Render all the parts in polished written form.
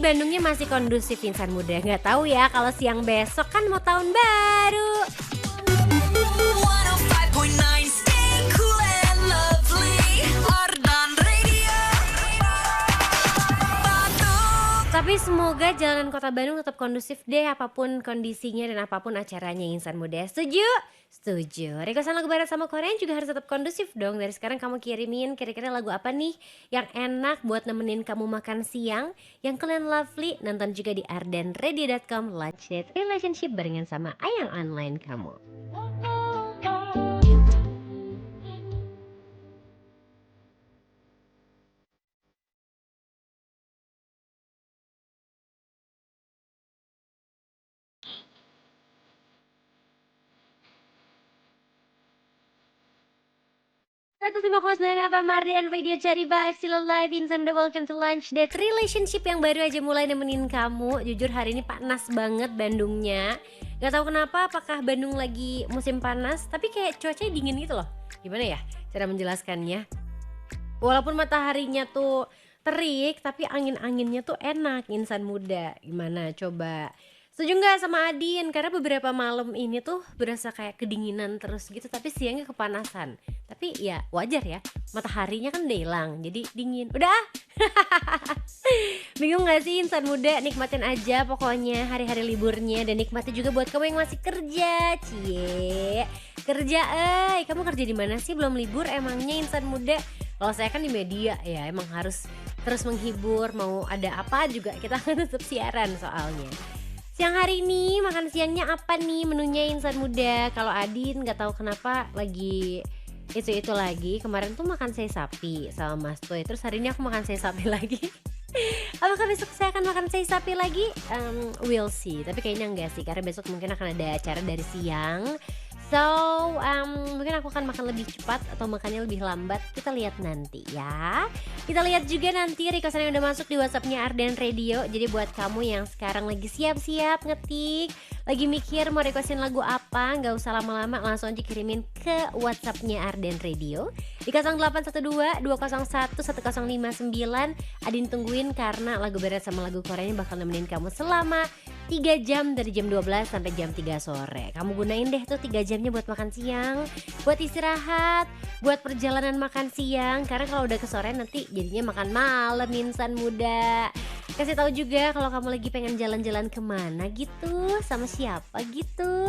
Bandungnya masih kondusif insan muda. Nggak tahu ya kalau siang besok kan mau tahun baru. 105.9 stay cool and lovely. Ardan Radio. Tapi semoga jalanan kota Bandung tetap kondusif deh apapun kondisinya dan apapun acaranya insan muda. Setuju? Setuju. Requestan lagu barat sama Korea juga harus tetap kondusif dong. Dari sekarang kamu kirimin kira-kira lagu apa nih yang enak buat nemenin kamu makan siang, yang kalian lovely. Nonton juga di ardenradio.com Lunch Date Relationship barengan sama Ayang Online kamu. 105,9 apa Mardian Radio cari vibes still alive insan the welcome to Lunch Date Relationship yang baru aja mulai nemenin kamu. Jujur hari ini panas banget Bandungnya. Gak tahu kenapa, apakah Bandung lagi musim panas tapi kayak cuacanya dingin gitu loh. Gimana ya cara menjelaskannya? Walaupun mataharinya tuh terik tapi angin-anginnya tuh enak insan muda. Gimana coba? Setuju gak sama Adin? Karena beberapa malam ini tuh berasa kayak kedinginan terus gitu, tapi siangnya kepanasan. Tapi ya wajar ya, mataharinya kan udah hilang jadi dingin. Udah bingung gak sih insan muda? Nikmatin aja pokoknya hari-hari liburnya. Dan nikmati juga buat kamu yang masih kerja. Cie kerja, kamu kerja di mana sih? Belum libur emangnya insan muda? Kalau saya kan di media ya, emang harus terus menghibur. Mau ada apa juga kita akan tetap siaran soalnya. Siang hari ini makan siangnya apa nih menunya insan muda? Kalau Adin nggak tahu kenapa lagi itu lagi. Kemarin tuh makan sei sapi sama Mas Toy. Terus hari ini aku makan sei sapi lagi. Apakah besok saya akan makan sei sapi lagi? We'll see. Tapi kayaknya enggak sih, karena besok mungkin akan ada acara dari siang. So, mungkin aku akan makan lebih cepat atau makannya lebih lambat. Kita lihat nanti ya. Kita lihat juga nanti requestan yang udah masuk di WhatsAppnya Arden Radio. Jadi buat kamu yang sekarang lagi siap-siap ngetik, lagi mikir mau requestin lagu apa, gak usah lama-lama, langsung aja kirimin ke WhatsAppnya Arden Radio di 0812 201 1059. Adin tungguin karena lagu barat sama lagu Koreanya bakal nemenin kamu selama 3 jam dari jam 12 sampai jam 3 sore. Kamu gunain deh tuh 3 jamnya buat makan siang, buat istirahat, buat perjalanan makan siang. Karena kalau udah ke sore nanti jadinya makan malam insan muda. Kasih tahu juga kalau kamu lagi pengen jalan-jalan kemana gitu, sama siapa gitu.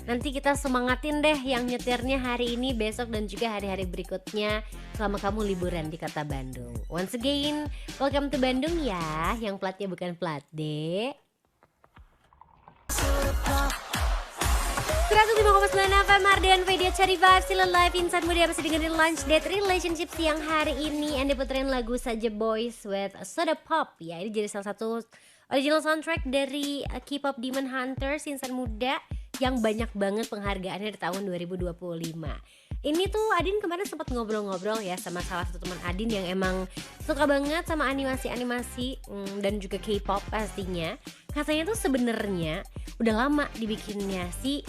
Nanti kita semangatin deh yang nyetirnya hari ini, besok dan juga hari-hari berikutnya selama kamu liburan di kota Bandung. Once again, welcome to Bandung ya, yang platnya bukan plat D. 105,9 FM Mardian Video cari vibes still alive insan muda masih dengerin Lunch Date Relationship siang hari ini. Anda puterin lagu Saja Boys with Soda Pop ya. Ini jadi salah satu original soundtrack dari K-pop Demon Hunters insan muda yang banyak banget penghargaannya di tahun 2025. Ini tuh Adin kemarin sempat ngobrol-ngobrol ya sama salah satu teman Adin yang emang suka banget sama animasi-animasi dan juga K-pop pastinya. Katanya tuh sebenarnya udah lama dibikinnya si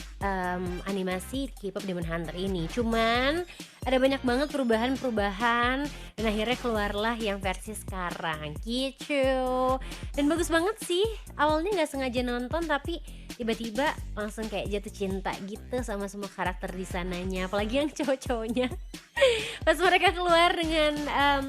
animasi K-pop Demon Hunter ini. Cuman ada banyak banget perubahan dan akhirnya keluarlah yang versi sekarang gitu. Dan bagus banget sih. Awalnya nggak sengaja nonton tapi tiba-tiba langsung kayak jatuh cinta gitu sama semua karakter di sananya. Apalagi yang cowok-cowoknya. Pas mereka keluar dengan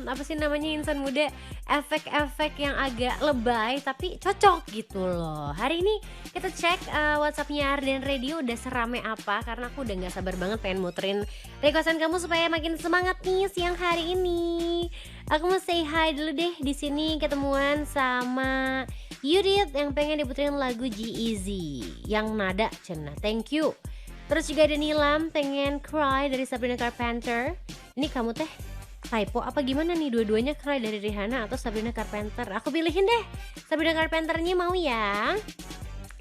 apa sih namanya insan muda, efek-efek yang agak lebay tapi cocok gitu loh. Hari ini kita cek WhatsAppnya Arden Radio udah serame apa, karena aku udah nggak sabar banget pengen muterin requestan kamu supaya makin semangat nih siang hari ini. Aku mau say hi dulu deh, di sini ketemuan sama Yudit yang pengen diputerin lagu G-Eazy yang nada cenah. Thank you. Terus juga ada Nilam pengen Cry dari Sabrina Carpenter. Ini kamu teh typo apa gimana nih, dua-duanya Cry dari Rihanna atau Sabrina Carpenter? Aku pilihin deh Sabrina Carpenternya, mau ya.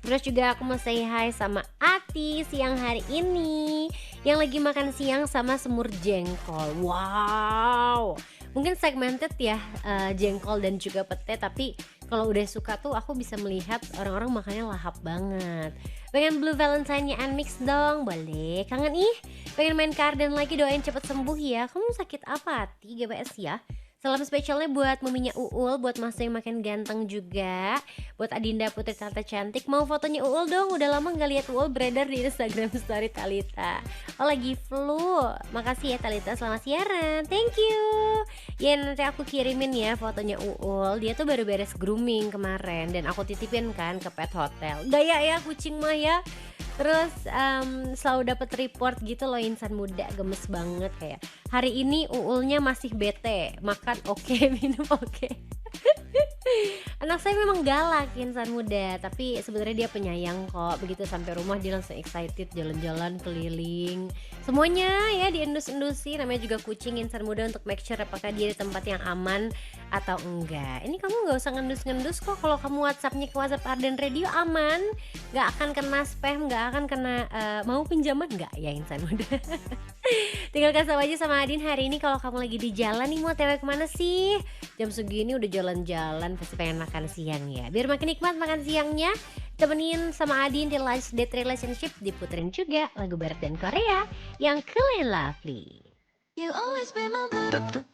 Terus juga aku mau say hi sama Ati siang hari ini yang lagi makan siang sama semur jengkol. Wow, mungkin segmented ya jengkol dan juga pete, tapi kalau udah suka tuh aku bisa melihat orang-orang makannya lahap banget. Pengen Blue Valentine-nya Unmix dong, boleh. Kangen ih, pengen main karden lagi, doain cepet sembuh ya. Kamu sakit apa Ati? GBS ya? Salam spesialnya buat maminya Uul, buat Mas yang makin ganteng juga, buat Adinda Putri Tante Cantik. Mau fotonya Uul dong, udah lama nggak lihat Uul beredar di Instagram story Talita. Oh lagi flu, makasih ya Talita, selamat siaran, thank you. Ya nanti aku kirimin ya fotonya Uul, dia tuh baru beres grooming kemarin dan aku titipin kan ke pet hotel. Gaya ya kucing mah ya. Terus selalu dapat report gitu loh, insan muda gemes banget kayak hari ini Uulnya masih bete, makan oke, minum oke. Anak saya memang galak insan muda, tapi sebenarnya dia penyayang kok. Begitu sampai rumah dia langsung excited jalan-jalan keliling. Semuanya ya diendus-endusi, namanya juga kucing insan muda untuk make sure apakah dia di tempat yang aman atau enggak. Ini kamu nggak usah ngendus-ngendus kok, kalau kamu WhatsAppnya ke WhatsApp Arden Radio aman, nggak akan kena spam, nggak akan kena mau pinjaman nggak ya insan muda. Tinggal kasih tahu aja sama Adin hari ini kalau kamu lagi di jalan nih, mau TW kemana sih? Jam segini udah jalan-jalan pasti pengen makan siang ya. Biar makin nikmat makan siangnya, temenin sama Adin di Lunch Date Relationship, diputerin juga lagu barat dan Korea yang Cool and Lovely. You always be my love.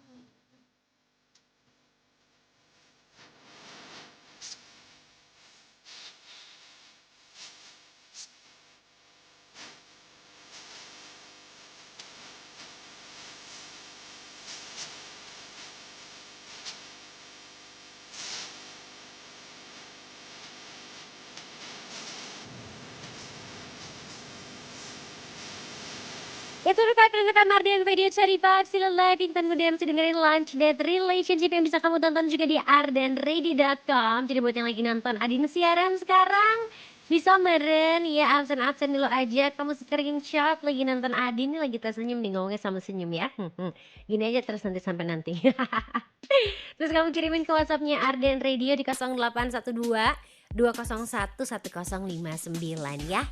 Itu rekan-rekan Mardian Video Cari Vibes Still Alive, Intan Muda masih dengerin Lunch Date Relationship yang bisa kamu tonton juga di ardenready.com. Jadi buat yang lagi nonton Adin siaran sekarang, bisa meren ya, absen-absen dulu aja. Kamu screenshot lagi nonton Adin nih, lagi tersenyum nih, ngomongnya sama senyum ya. Gini aja terus nanti sampai nanti. Terus kamu kirimin ke WhatsAppnya Arden Radio di 0812 201 1059 ya.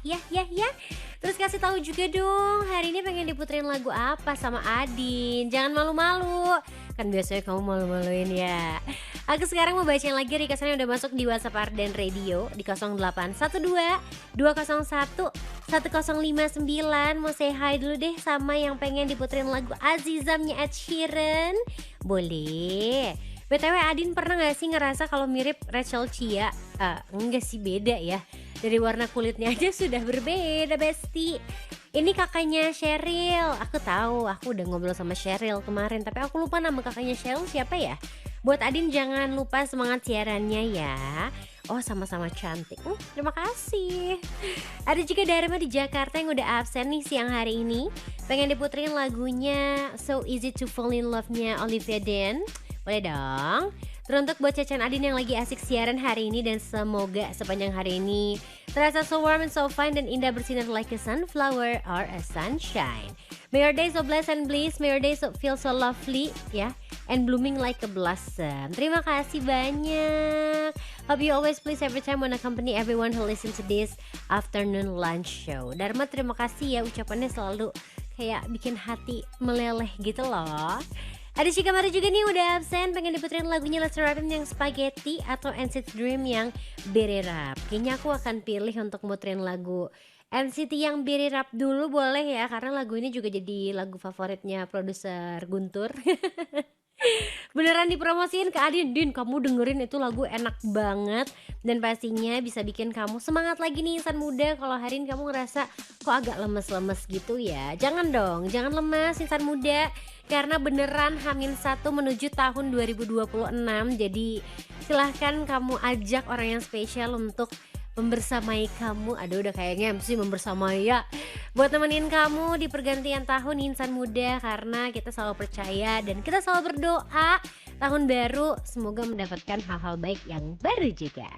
Terus kasih tahu juga dong, hari ini pengen diputerin lagu apa sama Adin. Jangan malu-malu, kan biasanya kamu malu-maluin ya. Aku sekarang mau bacain lagi requestannya udah masuk di WhatsApp Arden Radio di 0812 201 1059. Mau say hi dulu deh sama yang pengen diputerin lagu Azizamnya Ed Sheeran. Boleh. BTW Adin pernah gak sih ngerasa kalau mirip Rachel Chia? Enggak sih, beda ya. Dari warna kulitnya aja sudah berbeda, Besti. Ini kakaknya Cheryl. Aku tahu, aku udah ngobrol sama Cheryl kemarin, tapi aku lupa nama kakaknya Cheryl siapa ya. Buat Adin jangan lupa semangat siarannya ya. Oh sama-sama cantik. Terima kasih. Ada juga Dharma di Jakarta yang udah absen nih siang hari ini. Pengen diputerin lagunya So Easy to Fall in Love-nya Olivia Dean. Boleh dong. Teruntuk buat Cecean Adin yang lagi asik siaran hari ini, dan semoga sepanjang hari ini terasa so warm and so fine dan indah bersinar like a sunflower or a sunshine. May your days so blessed and bliss, may your days so feel so lovely ya, and blooming like a blossom. Terima kasih banyak. Hope you always please every time wanna accompany everyone who listen to this afternoon lunch show. Dharma terima kasih ya, ucapannya selalu kayak bikin hati meleleh gitu loh. Ada Shikamari juga nih udah absen, pengen diputerin lagunya Lester Rapin yang Spaghetti atau NCT Dream yang Berry Rap. Kayaknya aku akan pilih untuk muterin lagu NCT yang Berry Rap dulu, boleh ya, karena lagu ini juga jadi lagu favoritnya produser Guntur. Beneran dipromosiin ke Adin, Din kamu dengerin itu lagu enak banget dan pastinya bisa bikin kamu semangat lagi nih insan muda. Kalau hari ini kamu ngerasa kok agak lemes-lemes gitu ya, jangan dong, jangan lemas insan muda, karena beneran H-1 menuju tahun 2026. Jadi silahkan kamu ajak orang yang spesial untuk membersamai kamu. Aduh udah kayaknya MC membersamai ya, buat nemenin kamu di pergantian tahun insan muda. Karena kita selalu percaya dan kita selalu berdoa tahun baru semoga mendapatkan hal-hal baik yang baru juga.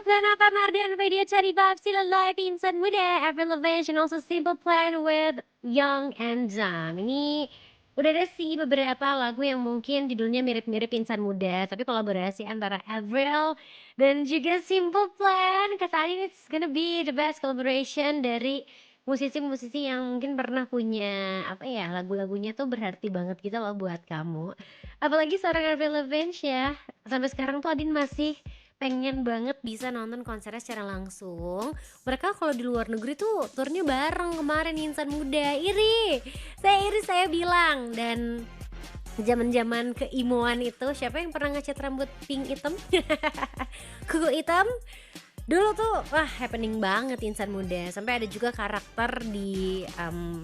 Apa Mardian Radio Cari Vibes Still Alive, insan muda, Avril Lavigne, also Simple Plan with Young and Dumb. Ini udah ada sih beberapa lagu yang mungkin judulnya mirip-mirip insan muda, tapi kolaborasi antara Avril dan juga Simple Plan. Kata ini it's gonna be the best collaboration dari musisi-musisi yang mungkin pernah punya, apa ya, lagu-lagunya tuh berarti banget gitu loh buat kamu. Apalagi seorang Avril Lavigne ya, sampai sekarang tuh Adin masih pengen banget bisa nonton konsernya secara langsung. Mereka kalau di luar negeri tuh turnya bareng kemarin Insan Muda. Iri, saya bilang. Dan zaman-zaman keimoan itu, siapa yang pernah ngecat rambut pink hitam? Kuku hitam? Dulu tuh wah happening banget Insan Muda. Sampai ada juga karakter di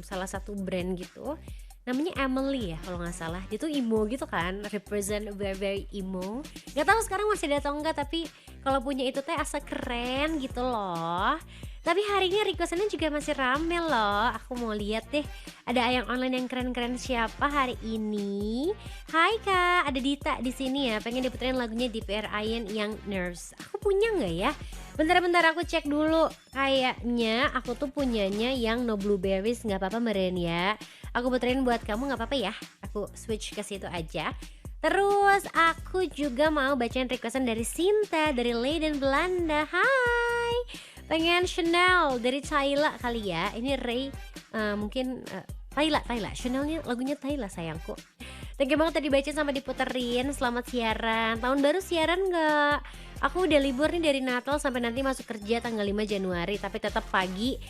salah satu brand gitu. Namanya Emily ya kalau nggak salah. Dia tuh emo gitu kan, represent very very emo. Nggak tahu sekarang masih ada atau enggak, tapi kalau punya itu teh asa keren gitu loh. Tapi hari ini requestannya juga masih rame loh. Aku mau lihat deh ada yang online yang keren-keren siapa hari ini. Hai Kak, ada Dita di sini ya. Pengen diputerin lagunya DPR Ian yang Nerves. Aku punya nggak ya? Bentar-bentar aku cek dulu. Kayaknya aku tuh punyanya yang No Blueberries, nggak apa-apa meren ya. Aku puterin buat kamu nggak apa-apa ya. Aku switch ke situ aja. Terus aku juga mau bacain requestan dari Sinta dari Leiden Belanda. Hai. Pengen Chanel dari Tayla kali ya. Ini Ray mungkin Tayla. Chanelnya lagunya Tayla sayangku. Thank you banget tadi baca sama diputerin. Selamat siaran. Tahun baru siaran nggak? Aku udah libur nih dari Natal sampai nanti masuk kerja tanggal 5 Januari. Tapi tetap pagi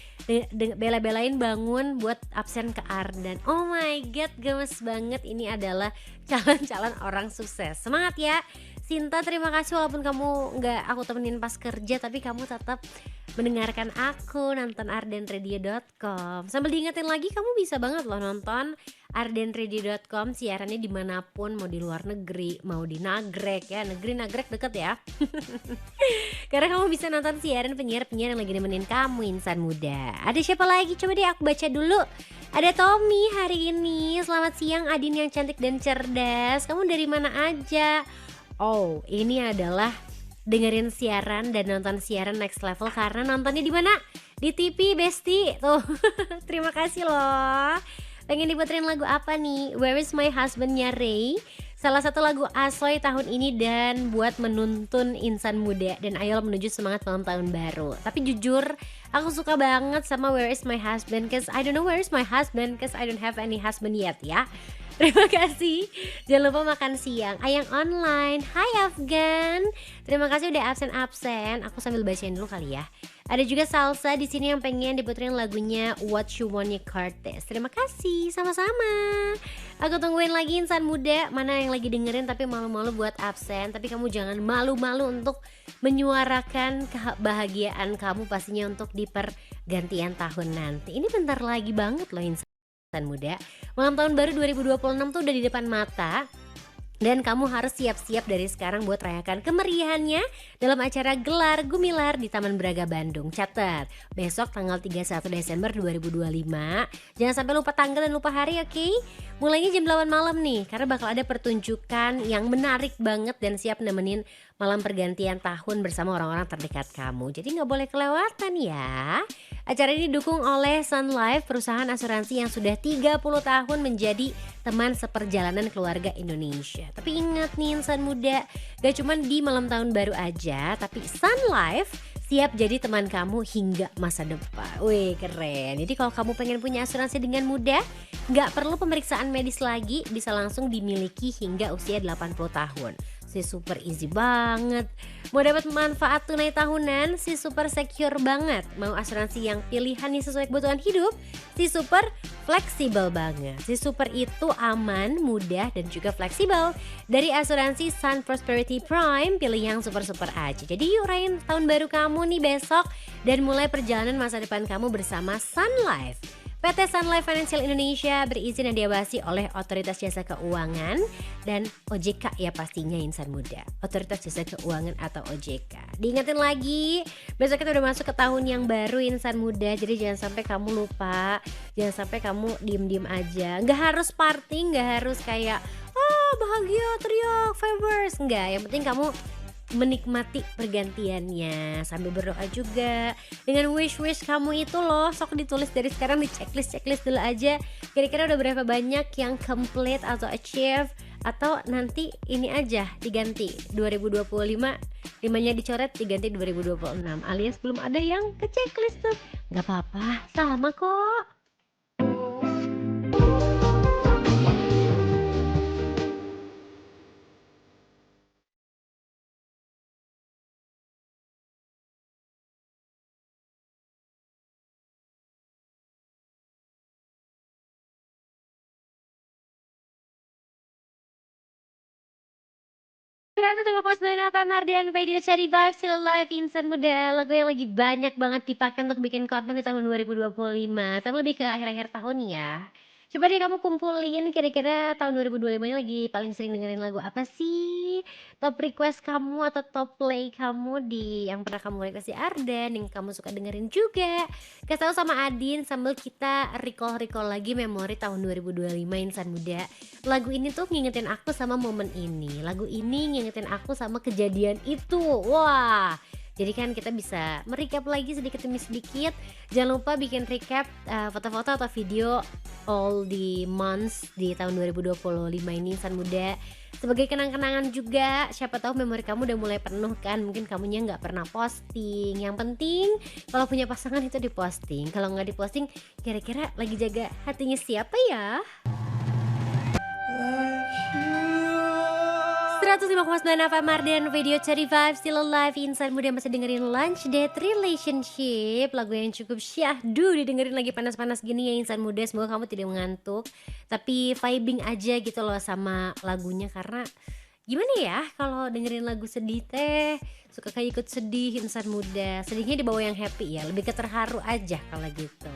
bela-belain bangun buat absen ke Ardan. Oh my god, gemes banget. Ini adalah calon-calon orang sukses. Semangat ya Sinta, terima kasih walaupun kamu nggak aku temenin pas kerja, tapi kamu tetap mendengarkan aku nonton ardenradio.com. Sambil diingetin lagi, kamu bisa banget loh nonton ardenradio.com siarannya dimanapun, mau di luar negeri, mau di Nagrek ya, negeri Nagrek deket ya. Karena kamu bisa nonton siaran penyiar-penyiar yang lagi nemenin kamu Insan Muda. Ada siapa lagi? Coba deh aku baca dulu. Ada Tommy hari ini. Selamat siang Adin yang cantik dan cerdas. Kamu dari mana aja? Oh, ini adalah dengerin siaran dan nonton siaran next level karena nontonnya di mana? Di TV Besti. Tuh. Terima kasih loh. Pengen diputerin lagu apa nih? Where is my husband-nya Ray? Salah satu lagu Asoy tahun ini dan buat menuntun Insan Muda dan ayo menuju semangat malam tahun baru. Tapi jujur, aku suka banget sama Where is my husband, cause I don't know where is my husband, cause I don't have any husband yet ya. Terima kasih. Jangan lupa makan siang. Ayang online. Hai Afgan. Terima kasih udah absen. Aku sambil bacain dulu kali ya. Ada juga Salsa di sini yang pengen diputerin lagunya What You Want Your Cortez. Terima kasih. Sama-sama. Aku tungguin lagi Insan Muda. Mana yang lagi dengerin tapi malu-malu buat absen. Tapi kamu jangan malu-malu untuk menyuarakan kebahagiaan kamu pastinya untuk di pergantian tahun nanti. Ini bentar lagi banget loh Insan Muda. Malam tahun baru 2026 tuh udah di depan mata. Dan kamu harus siap-siap dari sekarang buat rayakan kemeriahannya dalam acara Gelar Gumilar di Taman Braga Bandung. Catat, besok tanggal 31 Desember 2025. Jangan sampai lupa tanggal dan lupa hari, oke? Mulainya jam 8 malam nih, karena bakal ada pertunjukan yang menarik banget dan siap nemenin malam pergantian tahun bersama orang-orang terdekat kamu. Jadi gak boleh kelewatan ya. Acara ini didukung oleh Sun Life, perusahaan asuransi yang sudah 30 tahun menjadi teman seperjalanan keluarga Indonesia. Tapi ingat nih Insan Muda, gak cuma di malam tahun baru aja, tapi Sun Life siap jadi teman kamu hingga masa depan. Wih keren. Jadi kalau kamu pengen punya asuransi dengan mudah, gak perlu pemeriksaan medis lagi, bisa langsung dimiliki hingga usia 80 tahun. Si super easy banget. Mau dapat manfaat tunai tahunan, si super secure banget. Mau asuransi yang pilihannya sesuai kebutuhan hidup, si super fleksibel banget. Si super itu aman, mudah dan juga fleksibel. Dari asuransi Sun Prosperity Prime, pilih yang super-super aja. Jadi yuk rayain tahun baru kamu nih besok dan mulai perjalanan masa depan kamu bersama Sun Life. PT Sun Life Financial Indonesia berizin dan diawasi oleh Otoritas Jasa Keuangan dan OJK ya pastinya Insan Muda. Otoritas Jasa Keuangan atau OJK. Diingetin lagi, besok kita udah masuk ke tahun yang baru Insan Muda. Jadi jangan sampai kamu lupa, jangan sampai kamu diem-diem aja. Nggak harus party, nggak harus kayak bahagia, teriak, fireworks. Nggak, yang penting kamu menikmati pergantiannya sambil berdoa juga dengan wish kamu itu loh. Sok ditulis dari sekarang di checklist dulu aja. Kira-kira udah berapa banyak yang complete atau achieve, atau nanti ini aja diganti 2025, 5-nya dicoret diganti 2026, alias belum ada yang ke checklist tuh. Gak apa-apa, sama kok. Ternyata tengah post dari Nathan Mardian video cari vibes still alive insan muda. Lagu yang lagi banyak banget dipakai untuk bikin konten di tahun 2025. Tapi lebih ke akhir-akhir tahun ya. Coba deh kamu kumpulin kira-kira tahun 2025 ini lagi paling sering dengerin lagu apa sih? Top request kamu atau top play kamu di yang pernah kamu request di Ardan yang kamu suka dengerin juga. Kasih tahu sama Adin sambil kita recall lagi memori tahun 2025 insan muda. Lagu ini tuh ngingetin aku sama momen ini. Lagu ini ngingetin aku sama kejadian itu. Wah. Jadi kan kita bisa merecap lagi sedikit demi sedikit. Jangan lupa bikin recap foto-foto atau video all the months di tahun 2025 ini insan muda. Sebagai kenang-kenangan juga, siapa tahu memori kamu udah mulai penuh kan. Mungkin kamunya nggak pernah posting. Yang penting kalau punya pasangan itu diposting. Kalau nggak diposting, kira-kira lagi jaga hatinya siapa ya? 105,9 FM Mardian video cari vibes still alive insan muda masih dengerin Lunch Date Relationship. Lagu yang cukup syahdu didengerin lagi panas-panas gini ya insan muda. Semoga kamu tidak mengantuk, tapi vibing aja gitu loh sama lagunya. Karena gimana ya kalau dengerin lagu sedih teh suka kayak ikut sedih insan muda. Sedihnya dibawa yang happy ya, lebih ke terharu aja kalau gitu.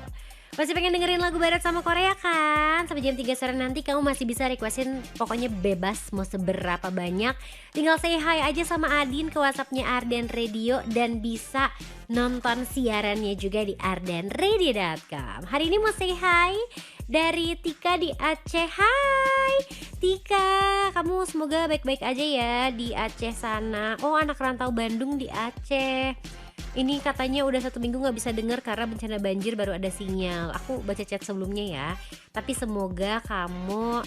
Masih pengen dengerin lagu barat sama Korea kan? Sampai jam 3 sore nanti kamu masih bisa requestin, pokoknya bebas mau seberapa banyak. Tinggal say hi aja sama Adin ke WhatsAppnya Ardan Radio dan bisa nonton siarannya juga di ardanradio.com. Hari ini mau say hi dari Tika di Aceh. Hai Tika, kamu semoga baik-baik aja ya di Aceh sana. Oh, anak rantau Bandung di Aceh. Ini katanya udah 1 minggu gak bisa denger karena bencana banjir baru ada sinyal. Aku baca chat sebelumnya ya. Tapi semoga kamu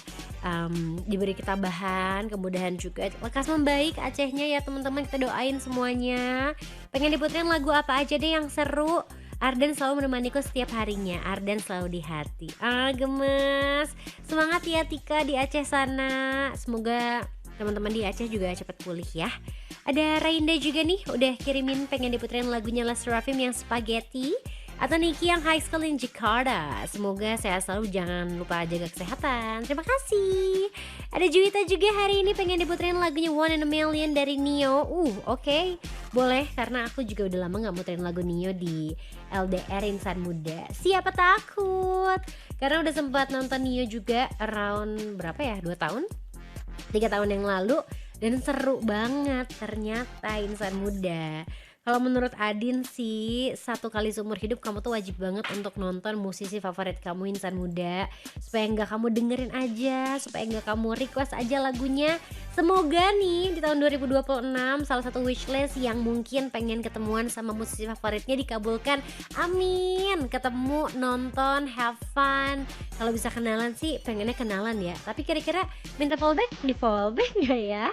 diberi ketabahan, kemudahan juga. Lekas membaik Acehnya ya teman-teman, kita doain semuanya. Pengen diputerin lagu apa aja deh yang seru. Ardan selalu menemaniku setiap harinya. Ardan selalu di hati. Gemes. Semangat ya Tika di Aceh sana. Semoga teman-teman di Aceh juga cepat pulih ya. Ada Rainda juga nih udah kirimin pengen diputerin lagunya Lester Rafim yang Spaghetti, atau Niki yang High School in Jakarta. Semoga sehat selalu, jangan lupa jaga kesehatan. Terima kasih. Ada Juwita juga hari ini pengen diputerin lagunya One in a Million dari Nio. Oke. Boleh, karena aku juga udah lama gak muterin lagu Nio di LDR Insan Muda. Siapa takut? Karena udah sempat nonton Nio juga around berapa ya? 2 tahun? 3 tahun yang lalu. Dan seru banget ternyata insan muda. Kalau menurut Adin sih, 1 kali seumur hidup kamu tuh wajib banget untuk nonton musisi favorit kamu insan muda. Supaya nggak kamu dengerin aja, supaya nggak kamu request aja lagunya. Semoga nih di tahun 2026 salah satu wishlist yang mungkin pengen ketemuan sama musisi favoritnya dikabulkan. Amin. Ketemu, nonton, have fun. Kalau bisa kenalan sih pengennya kenalan ya. Tapi kira-kira minta fallback, di fallback nggak ya?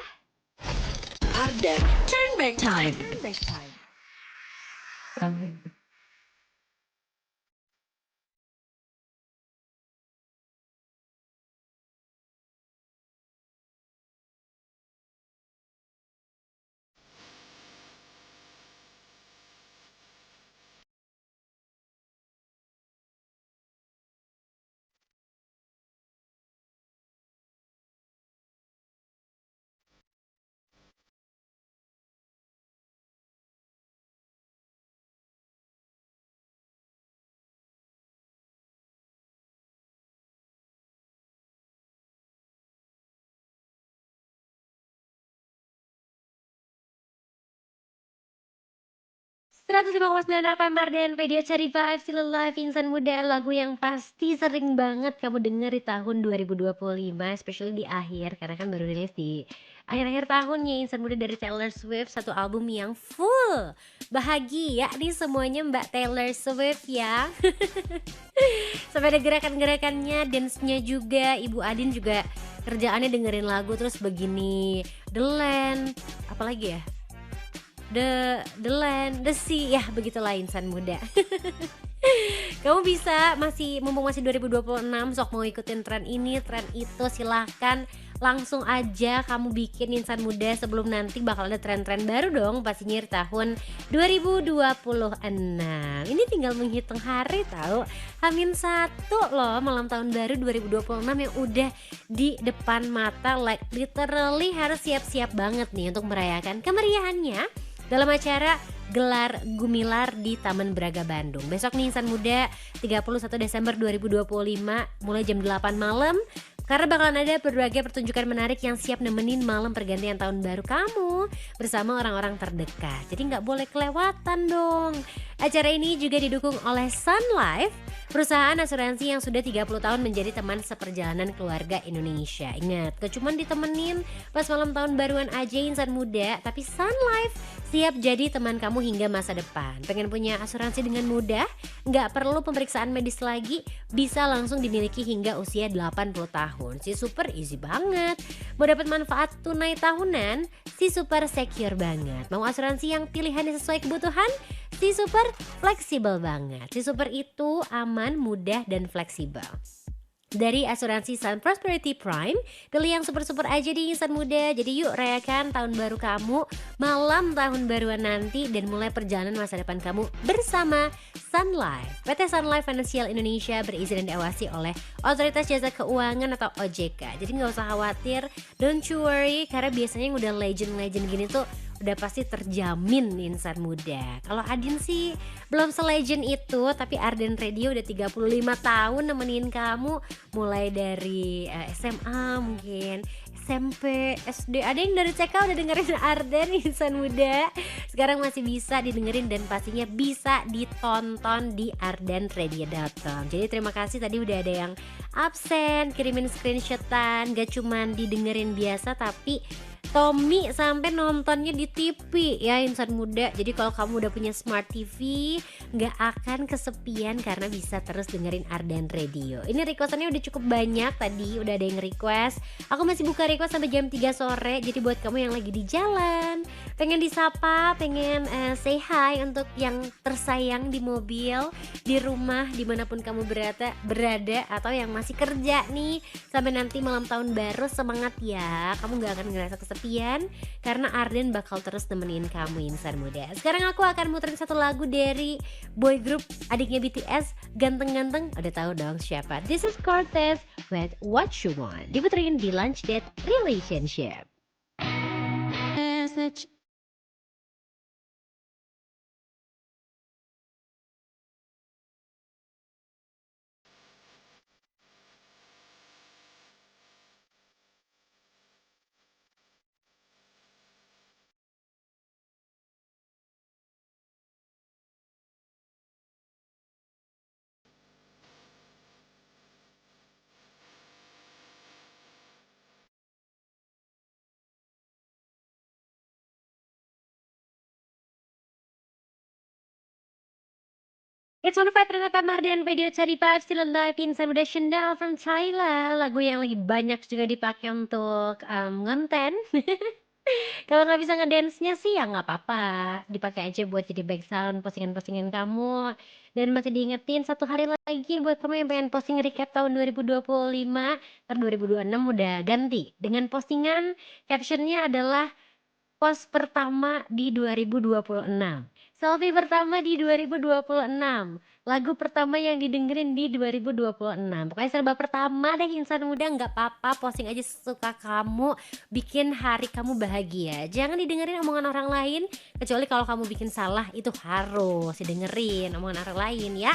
Ardan, turn back time. 105,9 FM Mardian video cari vibes still alive insan muda. Lagu yang pasti sering banget kamu denger di tahun 2025, especially di akhir karena kan baru rilis di akhir-akhir tahunnya insan muda dari Taylor Swift. Satu album yang full bahagia nih semuanya Mbak Taylor Swift ya. Sampai ada gerakan-gerakannya, dance-nya juga. Ibu Adin juga kerjaannya dengerin lagu terus begini. The Land, apalagi ya? The Land, The Sea, ya begitulah insan muda. Kamu bisa mumpung masih 2026 sok mau ikutin tren ini, tren itu silahkan langsung aja kamu bikin insan muda sebelum nanti bakal ada tren-tren baru dong pastinya di tahun 2026. Ini tinggal menghitung hari tahu. H-1 loh malam tahun baru 2026 yang udah di depan mata, like literally harus siap-siap banget nih untuk merayakan kemeriahannya dalam acara gelar Gumilar di Taman Braga Bandung. Besok nih insan muda 31 Desember 2025 mulai jam 8 malam. Karena bakalan ada berbagai pertunjukan menarik yang siap nemenin malam pergantian tahun baru kamu bersama orang-orang terdekat. Jadi nggak boleh kelewatan dong. Acara ini juga didukung oleh Sun Life, perusahaan asuransi yang sudah 30 tahun menjadi teman seperjalanan keluarga Indonesia. Ingat, gak cuma ditemenin pas malam tahun baruan aja insan muda, tapi Sun Life siap jadi teman kamu hingga masa depan. Pengen punya asuransi dengan mudah? Nggak perlu pemeriksaan medis lagi, bisa langsung dimiliki hingga usia 80 tahun. Si super easy banget. Mau dapat manfaat tunai tahunan? Si super secure banget. Mau asuransi yang pilihannya sesuai kebutuhan? Si super fleksibel banget. Si super itu aman, mudah, dan fleksibel. Dari asuransi Sun Prosperity Prime, pilih yang super-super aja di insan muda. Jadi yuk rayakan tahun baru kamu, malam tahun baruan nanti, dan mulai perjalanan masa depan kamu bersama Sun Life. PT Sun Life Financial Indonesia berizin dan diawasi oleh Otoritas Jasa Keuangan atau OJK. Jadi gak usah khawatir, don't you worry, karena biasanya yang udah legend-legend gini tuh udah pasti terjamin insan muda. Kalau Adin sih belum se-legend itu, tapi Arden Radio udah 35 tahun nemenin kamu mulai dari SMA mungkin, SMP, SD, ada yang dari CK udah dengerin Arden insan muda. Sekarang masih bisa didengerin dan pastinya bisa ditonton di ardenradio.com. Jadi terima kasih tadi udah ada yang absen, kirimin screenshotan, gak cuman didengerin biasa tapi Tommy sampai nontonnya di TV ya insan muda. Jadi kalau kamu udah punya smart TV nggak akan kesepian karena bisa terus dengerin Arden Radio. Ini requestannya udah cukup banyak tadi, udah ada yang request. Aku masih buka request sampai jam 3 sore. Jadi buat kamu yang lagi di jalan, pengen disapa, pengen say hi untuk yang tersayang di mobil, di rumah, dimanapun kamu berada atau yang masih kerja nih sampai nanti malam tahun baru, semangat ya. Kamu nggak akan ngerasa kesepian karena Arden bakal terus nemenin kamu insan muda. Sekarang aku akan muterin satu lagu dari boy group adiknya BTS, ganteng-ganteng. Udah tahu dong siapa? This is Cortez with What You Want. Diputerin di Lunch Date Relationship. Message. It's one of my Mardian video cari vibes still alive inside with Chanel from Thailand. Lagu yang lagi banyak juga dipakai untuk ngonten. Kalau nggak bisa ngedance-nya sih ya nggak apa-apa, dipakai aja buat jadi background postingan-postingan kamu. Dan masih diingetin satu hari lagi buat kamu yang pengen posting recap tahun 2025, ntar 2026 udah ganti dengan postingan captionnya adalah post pertama di 2026. Selfie pertama di 2026. Lagu pertama yang didengerin di 2026. Pokoknya serba pertama deh insan muda, nggak apa-apa, posting aja sesuka kamu, bikin hari kamu bahagia. Jangan didengerin omongan orang lain, kecuali kalau kamu bikin salah itu harus didengerin omongan orang lain ya.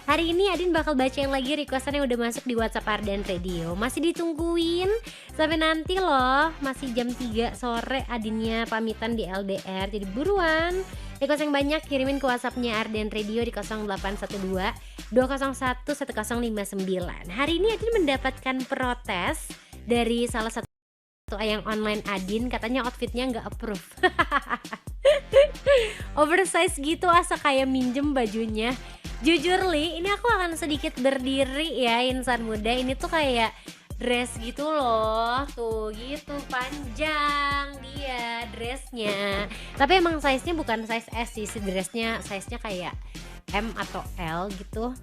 Hari ini Adin bakal bacain lagi requestan yang udah masuk di WhatsApp Arden Radio. Masih ditungguin sampai nanti loh, masih jam 3 sore Adinnya pamitan di LDR. Jadi buruan, request yang banyak kirimin ke WhatsAppnya Arden Radio di 0812 201 1059. Hari ini Adin mendapatkan protes dari salah satu yang online Adin, katanya outfitnya nggak approve. Oversize gitu, asa kayak minjem bajunya. Jujur Li, ini aku akan sedikit berdiri ya insan muda. Ini tuh kayak dress gitu loh, tuh gitu panjang dia dressnya. Tapi emang size-nya bukan size S sih, si dressnya size-nya kayak M atau L gitu.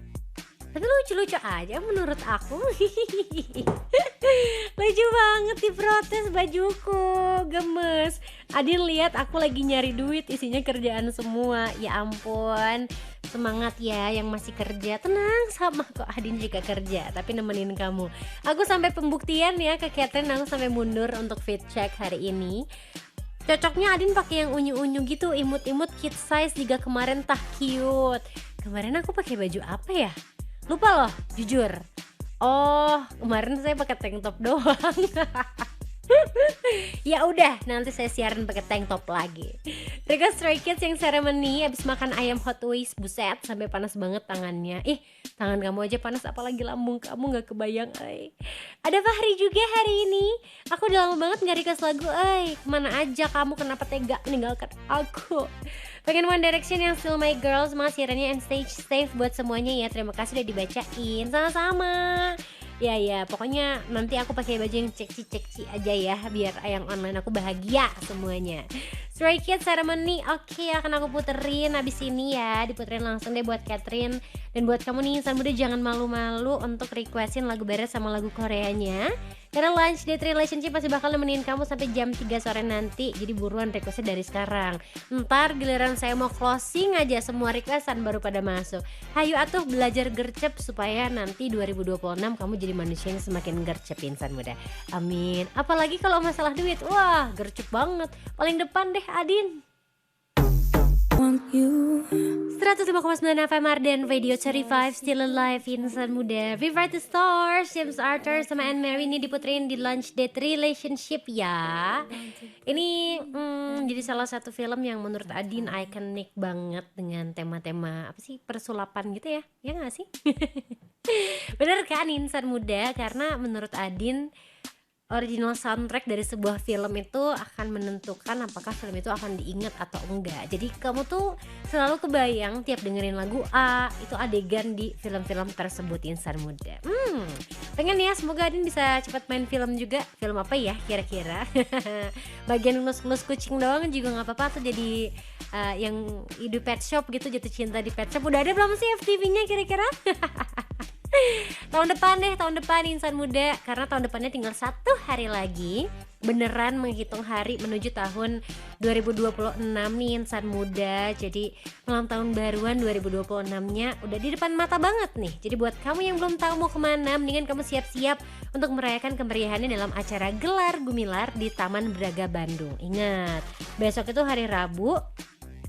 Tapi lucu-lucu aja menurut aku. Lucu banget diprotes bajuku, gemes. Adin lihat aku lagi nyari duit, isinya kerjaan semua. Ya ampun, semangat ya yang masih kerja. Tenang, sama kok Adin juga kerja, tapi nemenin kamu. Aku sampai pembuktian ya ke Catherine, aku sampai mundur untuk fit check hari ini. Cocoknya Adin pakai yang unyu-unyu gitu, imut-imut kid size juga kemarin tah cute. Kemarin aku pakai baju apa ya? Lupa loh, jujur. Oh, kemarin saya pakai tank top doang. Ya udah, nanti saya siaran pakai tank top lagi. Request Stray Kids yang ceremony abis makan ayam Hot Wings, buset sampai panas banget tangannya. Ih, tangan kamu aja panas, apalagi lambung kamu, nggak kebayang. Ada Fahri juga hari ini. Aku udah lama banget nggak request lagu. Kemana aja kamu, kenapa tega meninggalkan aku? Pengen One Direction yang Still My Girl. Semangat siarannya and stay safe buat semuanya ya. Terima kasih udah dibacain. Sama-sama. Ya pokoknya nanti aku pakai baju yang ceksi aja ya, biar yang online aku bahagia semuanya. Stray Kids ceremony, oke, akan aku puterin abis ini ya. Diputerin langsung deh buat Catherine. Dan buat kamu nih insan muda, jangan malu-malu untuk requestin lagu barat sama lagu Koreanya, karena Lunch Date Relationship masih bakal nemenin kamu sampai jam 3 sore nanti. Jadi buruan requestnya dari sekarang. Ntar giliran saya mau closing aja semua requestan baru pada masuk. Hayu atuh belajar gercep supaya nanti 2026 kamu jadi manusia yang semakin gercep insan muda. Amin. Apalagi kalau masalah duit, wah gercep banget. Paling depan deh Adin. 105,9 FM Arden Radio Cherry 5 Still Alive insan muda. Viva the Stars, James Arthur sama Anne Mary ini diputerin di Lunch Date Relationship ya. Ini jadi salah satu film yang menurut Adin ikonik banget dengan tema-tema apa sih, persulapan gitu ya. Ya gak sih? Bener kan insan muda, karena menurut Adin original soundtrack dari sebuah film itu akan menentukan apakah film itu akan diingat atau enggak. Jadi kamu tuh selalu kebayang tiap dengerin lagu A, itu adegan di film-film tersebut insan muda. Pengen ya, semoga Adin bisa cepat main film juga. Film apa ya kira-kira? Bagian ngelus-ngelus kucing doang juga gak apa-apa tuh, jadi yang hidup pet shop gitu, jatuh cinta di pet shop. Udah ada belum sih FTV-nya kira-kira? Tahun depan insan muda, karena tahun depannya tinggal 1 hari lagi. Beneran menghitung hari menuju tahun 2026 nih insan muda. Jadi malam tahun baruan 2026 nya udah di depan mata banget nih. Jadi buat kamu yang belum tahu mau kemana, mendingan kamu siap-siap untuk merayakan kemeriahannya dalam acara Gelar Gumilar di Taman Braga Bandung. Ingat, besok itu hari Rabu,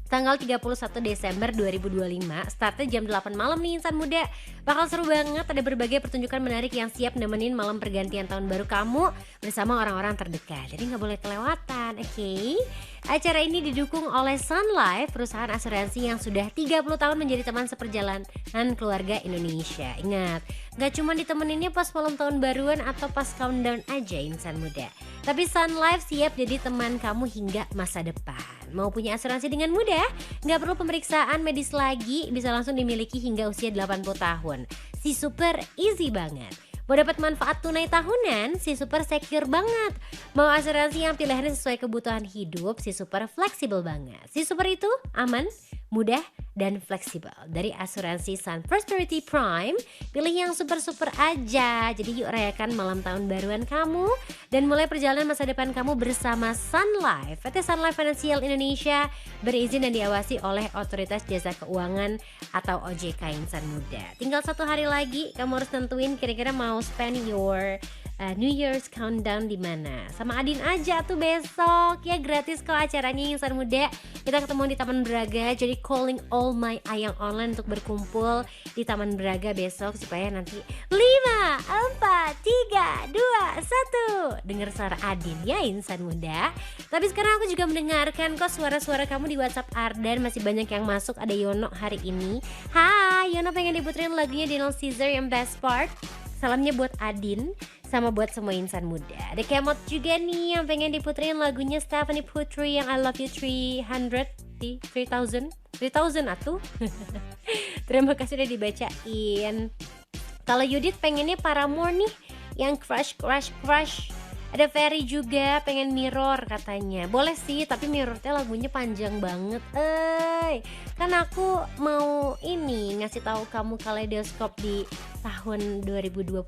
tanggal 31 Desember 2025, startnya jam 8 malam nih insan muda. Bakal seru banget, ada berbagai pertunjukan menarik yang siap nemenin malam pergantian tahun baru kamu bersama orang-orang terdekat. Jadi gak boleh kelewatan, oke? Acara ini didukung oleh Sun Life, perusahaan asuransi yang sudah 30 tahun menjadi teman seperjalanan keluarga Indonesia. Ingat, gak cuma ditemeninnya pas malam tahun baruan atau pas countdown aja insan muda, tapi Sun Life siap jadi teman kamu hingga masa depan. Mau punya asuransi dengan mudah? Gak perlu pemeriksaan medis lagi, bisa langsung dimiliki hingga usia 80 tahun. Si super easy banget. Mau dapat manfaat tunai tahunan, si super secure banget. Mau asuransi yang pilihannya sesuai kebutuhan hidup, si super fleksibel banget. Si super itu aman, mudah, dan fleksibel. Dari asuransi Sun Prosperity Prime, pilih yang super-super aja. Jadi yuk rayakan malam tahun baruan kamu dan mulai perjalanan masa depan kamu bersama Sun Life. PT Sun Life Financial Indonesia berizin dan diawasi oleh Otoritas Jasa Keuangan atau OJK insan muda. Tinggal 1 hari lagi, kamu harus tentuin kira-kira mau spend your New Year's countdown di mana. Sama Adin aja tuh besok ya, gratis kok acaranya insan muda. Kita ketemu di Taman Braga. Jadi calling all my ayang online untuk berkumpul di Taman Braga besok supaya nanti 5, 4, 3, 2, 1 dengar suara Adin ya insan muda. Tapi sekarang aku juga mendengarkan kok suara-suara kamu di WhatsApp Ardan. Masih banyak yang masuk. Ada Yono hari ini. Hai Yono, pengen diputerin lagunya Daniel Caesar yang Best Part. Salamnya buat Adin sama buat semua insan muda. Ada Kemot juga nih yang pengen diputerin lagunya Stephanie Putri yang I Love You 3000 atuh. Terima kasih udah dibacain. Kalau Yudit pengennya Paramore nih yang Crush. Ada Ferry juga pengen Mirror katanya. Boleh sih, tapi Mirror teh lagunya panjang banget. Kan aku mau ini ngasih tahu kamu Kaleidoskop di tahun 2025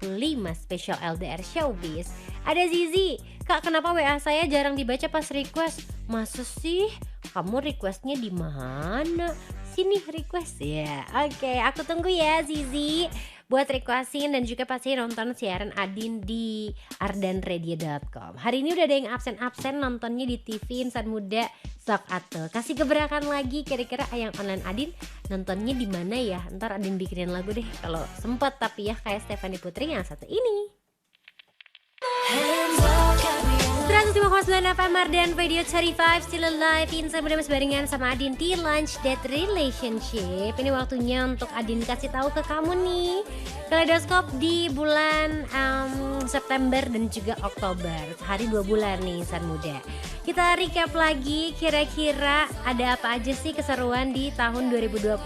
spesial LDR Showbiz. Ada Zizi, Kak kenapa WA saya jarang dibaca pas request? Masa sih? Kamu requestnya di mana? Sini request ya. Oke, aku tunggu ya Zizi buat requestin dan juga pasti nonton siaran Adin di ardanradio.com. Hari ini udah ada yang absen-absen nontonnya di TV Insan Muda. Sok atuh kasih gebrakan lagi, kira-kira Ayang Online Adin nontonnya di mana ya? Ntar Adin bikinin lagu deh kalau sempet, tapi ya kayak Stephanie Putri yang satu ini. 105,9 FM Mardan Radio 35 Still Alive. Insan Muda masih barengan sama Adin di Lunch Date Relationship. Ini waktunya untuk Adin kasih tahu ke kamu nih Kaleidoskop di bulan September dan juga Oktober. Hari 2 bulan nih Insan Muda. Kita recap lagi kira-kira ada apa aja sih keseruan di tahun 2025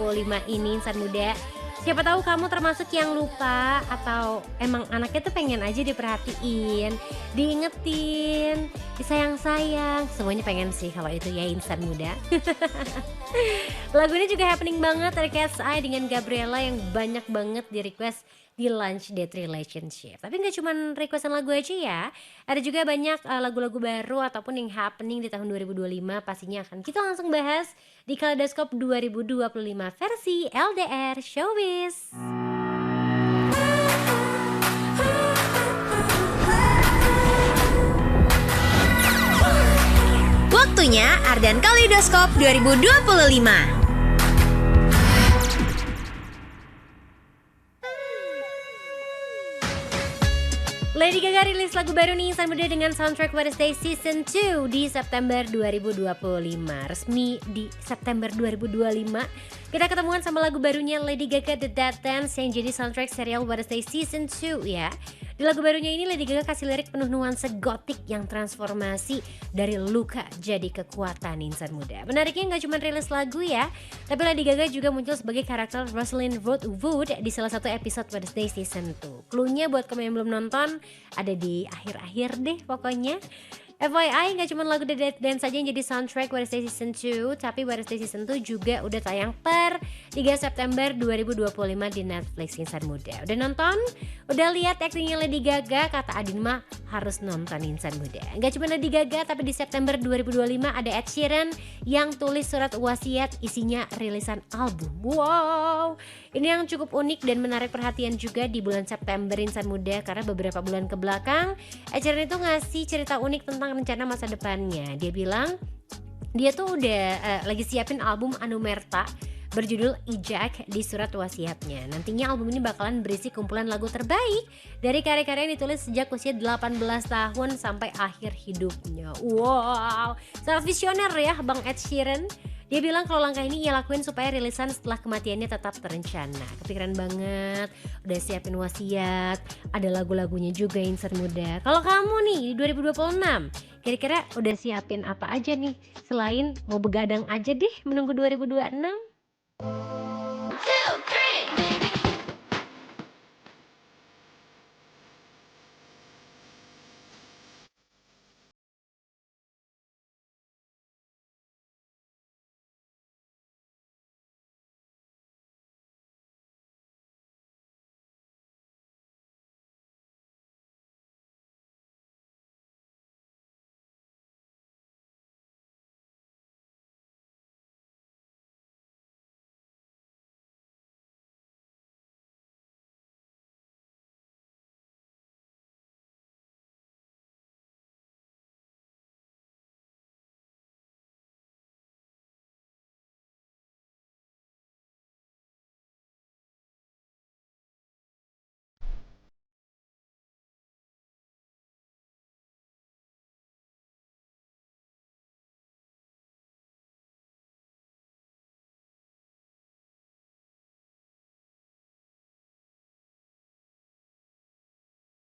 ini Insan Muda. Siapa tahu kamu termasuk yang lupa atau emang anaknya tuh pengen aja diperhatiin, diingetin, disayang-sayang. Semuanya pengen sih kalau itu ya Insan Muda. Lagu ini juga happening banget dari Cat's Eye dengan Gabriela yang banyak banget di request di Lunch Date Relationship. Tapi gak cuma requestan lagu aja ya, ada juga banyak lagu-lagu baru ataupun yang happening di tahun 2025. Pastinya akan kita langsung bahas di Kaleidoskop 2025 versi LDR Showbiz. Waktunya Ardan Kaleidoskop 2025. Lady Gaga rilis lagu baru nih Insan Muda dengan soundtrack Wednesday Season 2 di September 2025. Resmi di September 2025 kita ketemuan sama lagu barunya Lady Gaga The Dead Dance yang jadi soundtrack serial Wednesday Season 2 ya. Di lagu barunya ini Lady Gaga kasih lirik penuh nuansa gotik yang transformasi dari luka jadi kekuatan Insan Muda. Menariknya gak cuma rilis lagu ya, tapi Lady Gaga juga muncul sebagai karakter Rosalind Wood di salah satu episode Wednesday Season 2. Cluenya buat kamu yang belum nonton ada di akhir-akhir deh pokoknya. FYI gak cuma lagu The Dead Dance saja yang jadi soundtrack Wednesday Season 2, tapi Wednesday Season 2 juga udah tayang per 3 September 2025 di Netflix Insan Muda. Udah nonton? Udah lihat aktingnya Lady Gaga? Kata Adin mah harus nonton Insan Muda. Gak cuma Lady Gaga, tapi di September 2025 ada Ed Sheeran yang tulis surat wasiat isinya rilisan album. Wow, ini yang cukup unik dan menarik perhatian juga di bulan September Insan Muda, karena beberapa bulan ke belakang Ed Sheeran itu ngasih cerita unik tentang rencana masa depannya. Dia bilang dia tuh udah lagi siapin album Anumerta berjudul Ijak di surat wasiatnya. Nantinya album ini bakalan berisi kumpulan lagu terbaik dari karya-karya yang ditulis sejak usia 18 tahun sampai akhir hidupnya. Wow, sangat visioner ya Bang Ed Sheeran. Dia bilang kalau langkah ini ia lakuin supaya rilisan setelah kematiannya tetap terencana. Kepikiran banget, udah siapin wasiat, ada lagu-lagunya juga Insan Muda. Kalau kamu nih di 2026, kira-kira udah siapin apa aja nih? Selain mau begadang aja deh menunggu 2026?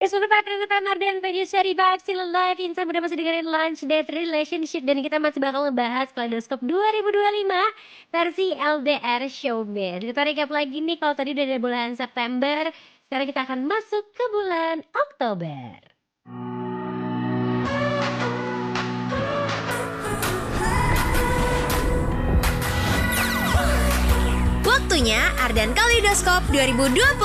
Sudah pada Mardan Radio Seri Vibe Still Alive. Insan Muda masih dengerin Lunch Date Relationship, dan kita masih bakal ngebahas Kaleidoskop 2025 versi LDR Showbiz. Kita recap lagi nih, kalau tadi udah dari bulan September, sekarang kita akan masuk ke bulan Oktober. Waktunya Ardan Kaleidoskop 2025.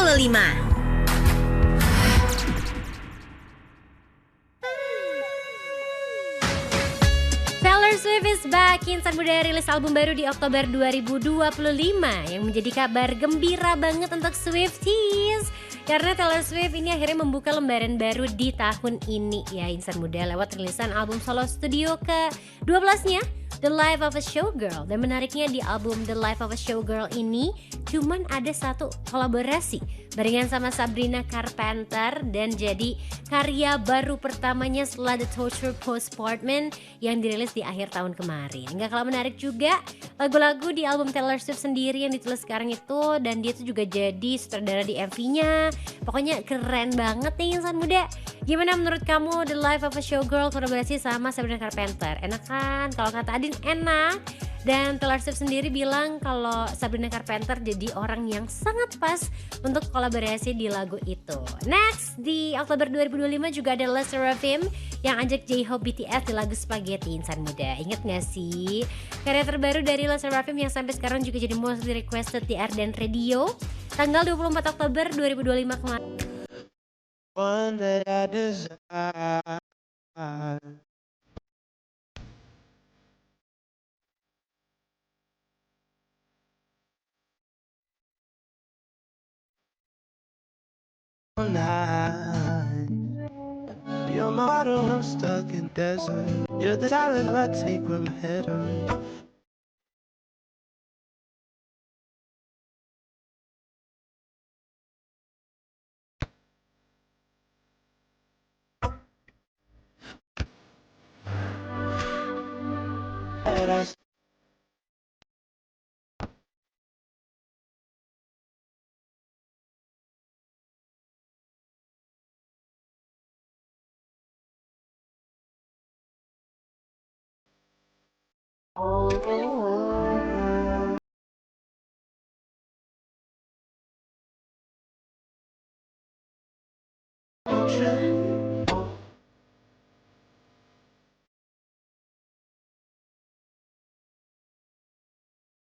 Taylor Swift is back. Insan muda rilis album baru di Oktober 2025 yang menjadi kabar gembira banget untuk Swifties. Karena Taylor Swift ini akhirnya membuka lembaran baru di tahun ini ya insan muda lewat rilisan album solo studio ke-12-nya The Life of a Showgirl. Dan menariknya di album The Life of a Showgirl ini cuman ada satu kolaborasi barengan sama Sabrina Carpenter dan jadi karya baru pertamanya setelah The Torture Postpartment yang dirilis di akhir tahun kemarin. Nggak kalah menarik juga lagu-lagu di album Taylor Swift sendiri yang ditulis sekarang itu, dan dia tuh juga jadi sutradara di MV-nya. Pokoknya keren banget nih insan muda. Gimana menurut kamu The Life of a Showgirl kolaborasi sama Sabrina Carpenter? Enak kan? Kalau kata Adin enak. Dan Taylor Swift sendiri bilang kalau Sabrina Carpenter jadi orang yang sangat pas untuk kolaborasi di lagu itu. Next, di Oktober 2025 juga ada Les Seraphim yang ajak J-Hope BTS di lagu Spaghetti insan muda. Ingat gak sih? Karya terbaru dari Les Seraphim yang sampai sekarang juga jadi most requested di Ardan Radio tanggal 24 Oktober 2025 kemarin. One that I desire. Night. You're my water when I'm stuck in desert. You're the silence I take when my head hurts. And I ocean.